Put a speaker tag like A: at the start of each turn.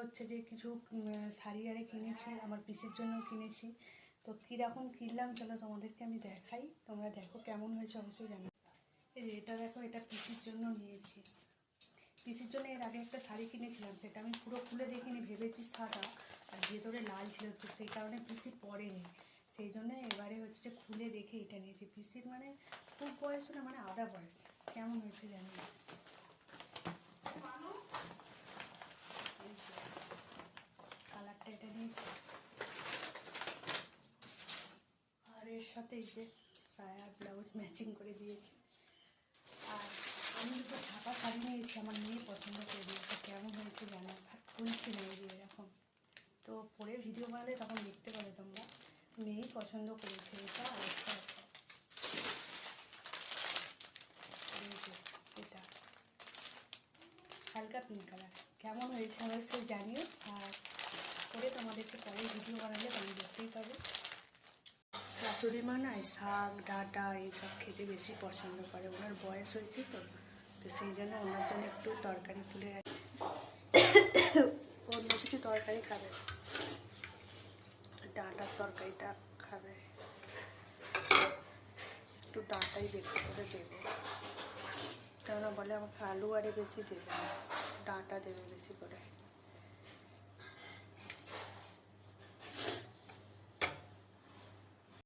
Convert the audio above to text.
A: হচ্ছে যে কিছু শাড়ি আরে কিনেছি, আমার পিসির জন্য কিনেছি। তো কীরকম কিনলাম চলো তোমাদেরকে আমি দেখাই, তোমরা দেখো কেমন হয়েছে অবশ্যই জানো। এই যে এটা দেখো, এটা পিসির জন্য নিয়েছি। পিসির জন্য এর আগে একটা শাড়ি কিনেছিলাম, সেটা আমি পুরো খুলে দেখিনি, ভেবেছি সাদা আর ভেতরে লাল ছিল, তো সেই কারণে পিসি পরেনি। সেই জন্য এবারে হচ্ছে যে খুলে দেখে এটা নিয়েছি। পিসির মানে খুব বয়স না, মানে আধা বয়স। কেমন হয়েছে জানি না। কালারটা এটা নিয়েছি, আর এর সাথে এই যে সায়া ব্লাউজ ম্যাচিং করে দিয়েছি। আর আমি দুটো ছাপা শাড়ি নিয়েছি, আমার মেয়ে পছন্দ করে দিয়েছে। কেমন হয়েছে জানো, আর খুলছি না এই যে এরকম। তো পরে ভিডিও বানালে তখন দেখতে পাবে তোমরা। মেয়েই পছন্দ করেছে এটা, আর একটা আছে এটা হালকা পিঙ্ক কালার। কেমন হয়েছে অবশ্যই জানিও, আর পরে তোমাদেরকে পরে ভিডিও বানালে তোমরা দেখতেই পাবে। শাশুড়ি মা না শাক ডাঁটা এইসব খেতে বেশি পছন্দ করে, ওনার বয়স হয়েছে তো, তো সেই জন্য ওনার জন্য একটু তরকারি তুলে রাখি। অন্য কিছু তরকারি খাবে, ডাঁটার তরকারিটা খাবে, একটু ডাঁটাই বেশি করে দেবে। কেননা বলে আমাকে আলু আরে বেশি দেবে না, ডাঁটা দেবে বেশি করে।